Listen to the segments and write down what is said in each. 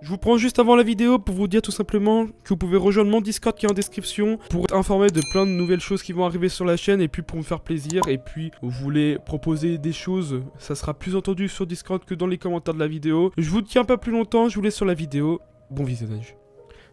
Je vous prends juste avant la vidéo pour vous dire tout simplement que vous pouvez rejoindre mon Discord qui est en description pour être informé de plein de nouvelles choses qui vont arriver sur la chaîne et puis pour me faire plaisir. Et puis vous voulez proposer des choses, ça sera plus entendu sur Discord que dans les commentaires de la vidéo. Je vous tiens pas plus longtemps, je vous laisse sur la vidéo. Bon visionnage.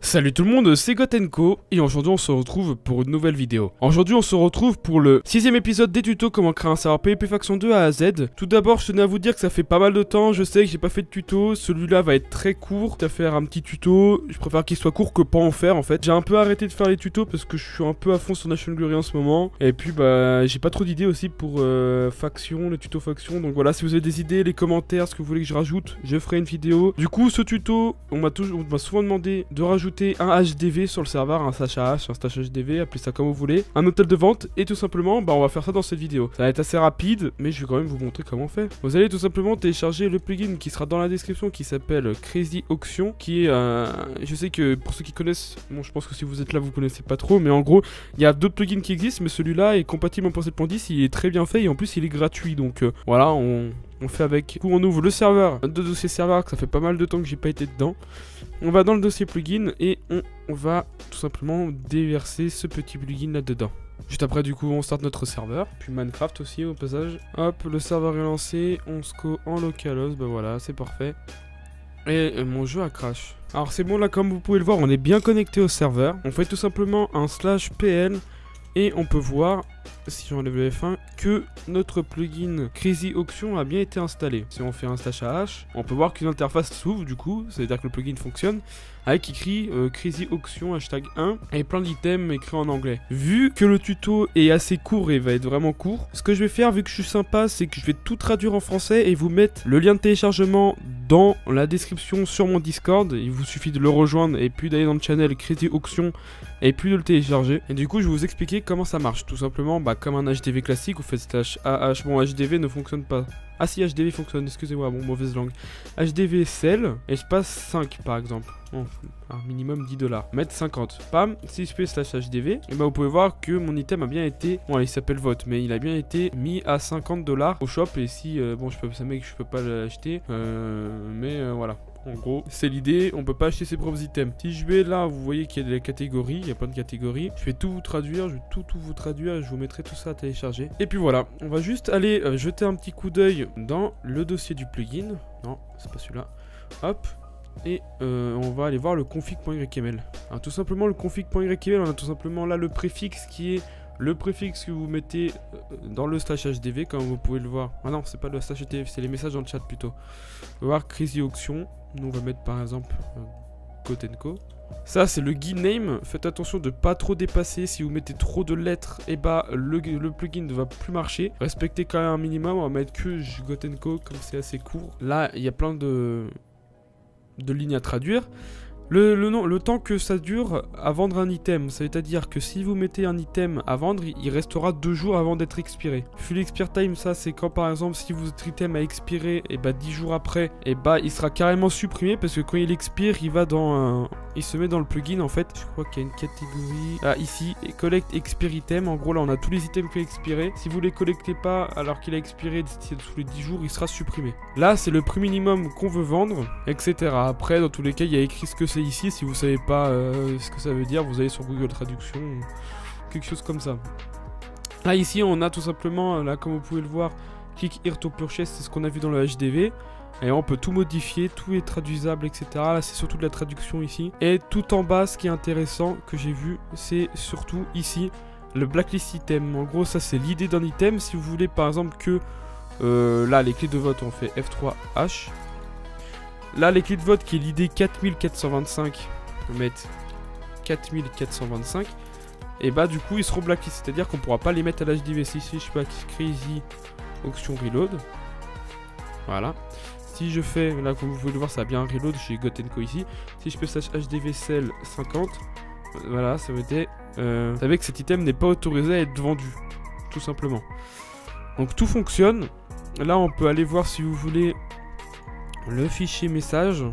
Salut tout le monde, c'est Gotenko et aujourd'hui on se retrouve pour une nouvelle vidéo. Aujourd'hui on se retrouve pour le 6ème épisode des tutos comment créer un serveur PvP Faction 2 A à Z. Tout d'abord je tenais à vous dire que ça fait pas mal de temps, je sais que j'ai pas fait de tuto, celui-là va être très court. À faire un petit tuto, je préfère qu'il soit court que pas en faire en fait. J'ai un peu arrêté de faire les tutos parce que je suis un peu à fond sur Nation Glory en ce moment. Et puis bah j'ai pas trop d'idées aussi pour Faction, les tutos Faction. Donc voilà, si vous avez des idées, les commentaires, ce que vous voulez que je rajoute, je ferai une vidéo. Du coup ce tuto, on m'a souvent demandé de rajouter un HDV sur le serveur, un slash AH, un slash HDV, appelez ça comme vous voulez, un hôtel de vente, et tout simplement, bah on va faire ça dans cette vidéo. Ça va être assez rapide, mais je vais quand même vous montrer comment on fait. Vous allez tout simplement télécharger le plugin qui sera dans la description, qui s'appelle Crazy Auction, qui est, je sais que pour ceux qui connaissent, bon je pense que si vous êtes là vous connaissez pas trop, mais en gros, il y a d'autres plugins qui existent, mais celui-là est compatible en 7.10, il est très bien fait, et en plus il est gratuit, donc voilà, on fait avec. Du coup, on ouvre le serveur, de dossier serveur, que ça fait pas mal de temps que j'ai pas été dedans. On va dans le dossier plugin et on va tout simplement déverser ce petit plugin là-dedans. Juste après, du coup, on start notre serveur. Puis Minecraft aussi, au passage. Hop, le serveur est lancé. On se co en localhost. Bah voilà, c'est parfait. Et mon jeu a crash. Alors, c'est bon, là, comme vous pouvez le voir, on est bien connecté au serveur. On fait tout simplement un /pl. Et on peut voir, si j'enlève le F1, que notre plugin Crazy Auction a bien été installé. Si on fait un /AH, on peut voir qu'une interface s'ouvre du coup, ça veut dire que le plugin fonctionne, avec écrit Crazy Auction #1 et plein d'items écrits en anglais. Vu que le tuto est assez court et va être vraiment court, ce que je vais faire, vu que je suis sympa, c'est que je vais tout traduire en français et vous mettre le lien de téléchargement dans la description sur mon Discord. Il vous suffit de le rejoindre et puis d'aller dans le channel Crazy Auction et puis de le télécharger. Et du coup, je vais vous expliquer comment ça marche. Tout simplement, bah, comme un HDV classique, vous faites /AH. Bon, HDV ne fonctionne pas. Ah si, HDV fonctionne, excusez-moi, bon, mauvaise langue. HDV sell, et je passe 5 par exemple. Bon, un minimum 10 $. Mettre 50. Pam, si je fais /HDV, et bah vous pouvez voir que mon item a bien été, bon il s'appelle vote, mais il a bien été mis à 50 $ au shop. Et si, bon ça met que je peux pas l'acheter, mais voilà. En gros, c'est l'idée, on peut pas acheter ses propres items. Si je vais là, vous voyez qu'il y a des catégories, il y a plein de catégories. Je vais tout vous traduire, je vais tout vous traduire et je vous mettrai tout ça à télécharger. Et puis voilà, on va juste aller jeter un petit coup d'œil dans le dossier du plugin. Non, c'est pas celui-là. Hop. Et on va aller voir le config.yml. Alors tout simplement le config.yml, on a tout simplement là le préfixe qui est le préfixe que vous mettez dans le /HDV comme vous pouvez le voir. Ah non, c'est pas le /HDV, c'est les messages dans le chat plutôt. On va voir Crazy Auction. Nous on va mettre par exemple Gotenko. Ça c'est le guide name. Faites attention de pas trop dépasser. Si vous mettez trop de lettres, et bah le plugin ne va plus marcher. Respectez quand même un minimum. On va mettre que Gotenko comme c'est assez court. Là il y a plein de lignes à traduire. Le temps que ça dure à vendre un item, c'est-à-dire que si vous mettez un item à vendre, il restera 2 jours avant d'être expiré. Full expire time, ça c'est quand par exemple si votre item a expiré, et bah 10 jours après, et bah il sera carrément supprimé parce que quand il expire, il va dans il se met dans le plugin en fait. Je crois qu'il y a une catégorie, ah ici, et collect expire item. En gros là on a tous les items qui ont expiré. Si vous les collectez pas alors qu'il a expiré sous les 10 jours, il sera supprimé. Là c'est le prix minimum qu'on veut vendre, etc. Après dans tous les cas il y a écrit ce que c'est ici. Si vous savez pas ce que ça veut dire, vous allez sur Google Traduction, quelque chose comme ça. Là ici on a tout simplement, là comme vous pouvez le voir, click here to purchase, c'est ce qu'on a vu dans le HDV. Et on peut tout modifier, tout est traduisable, etc. Là c'est surtout de la traduction ici. Et tout en bas, ce qui est intéressant que j'ai vu, c'est surtout ici le blacklist item. En gros ça c'est l'idée d'un item. Si vous voulez par exemple que là les clés de vote on fait F3H. Là les clés de vote qui est l'idée 4425, on va mettre 4425. Et bah du coup ils seront blacklist, c'est à dire qu'on pourra pas les mettre à l'HDV. Si je fais Crazy Auction Reload, voilà. Si je fais, là comme vous pouvez le voir ça a bien reload chez Gotenko ici. Si je fais /HDV sell 50, voilà ça veut dire vous savez que cet item n'est pas autorisé à être vendu, tout simplement. Donc tout fonctionne. Là on peut aller voir si vous voulez le fichier message.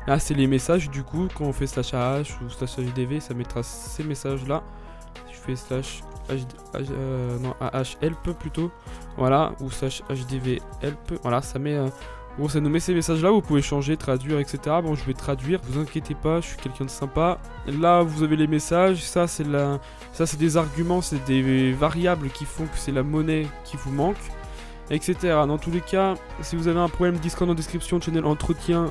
Là c'est les messages du coup quand on fait /AH ou /HDV ça mettra ces messages là. Si je fais AH help plutôt, voilà, ou /HDV help, voilà ça met Bon, ça nous met ces messages-là, vous pouvez changer, traduire, etc. Bon, je vais traduire, vous inquiétez pas, je suis quelqu'un de sympa. Là, vous avez les messages, ça c'est des arguments, c'est des variables qui font que c'est la monnaie qui vous manque, etc. Dans tous les cas, si vous avez un problème, Discord en description, channel entretien,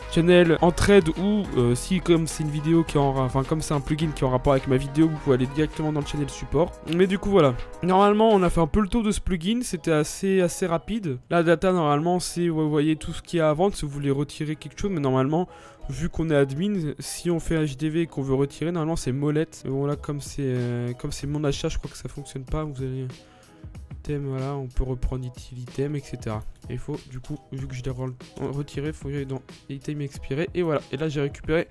channel entraide ou si comme c'est une vidéo qui aura, enfin comme c'est un plugin qui est en rapport avec ma vidéo, vous pouvez aller directement dans le channel support. Mais du coup voilà, normalement on a fait un peu le tour de ce plugin, c'était assez rapide. La data normalement c'est, vous voyez tout ce qu'il y a à vendre si vous voulez retirer quelque chose, mais normalement vu qu'on est admin, si on fait HDV et qu'on veut retirer, normalement c'est molette. Mais bon là comme c'est mon achat, je crois que ça fonctionne pas, vous allez... Voilà, on peut reprendre item, etc. Et il faut, du coup, vu que je l'ai retiré, il faut que j'aille dans item expiré. Et voilà, et là j'ai récupéré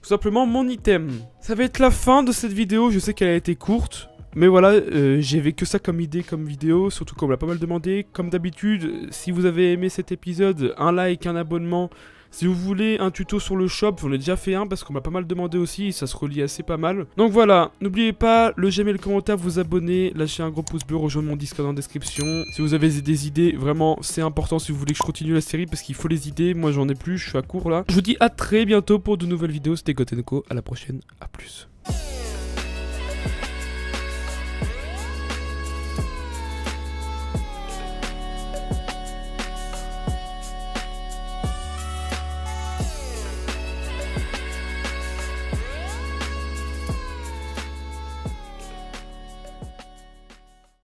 tout simplement mon item. Ça va être la fin de cette vidéo, je sais qu'elle a été courte. Mais voilà, j'avais que ça comme idée, comme vidéo, surtout qu'on me l'a pas mal demandé. Comme d'habitude, si vous avez aimé cet épisode, un like, un abonnement. Si vous voulez un tuto sur le shop, j'en ai déjà fait un parce qu'on m'a pas mal demandé aussi, ça se relie assez pas mal. Donc voilà, n'oubliez pas, le j'aime et le commentaire, vous abonner, lâchez un gros pouce bleu, rejoindre mon Discord en description. Si vous avez des idées, vraiment c'est important si vous voulez que je continue la série parce qu'il faut les idées, moi j'en ai plus, je suis à court là. Je vous dis à très bientôt pour de nouvelles vidéos, c'était Gotenko, à la prochaine, à plus.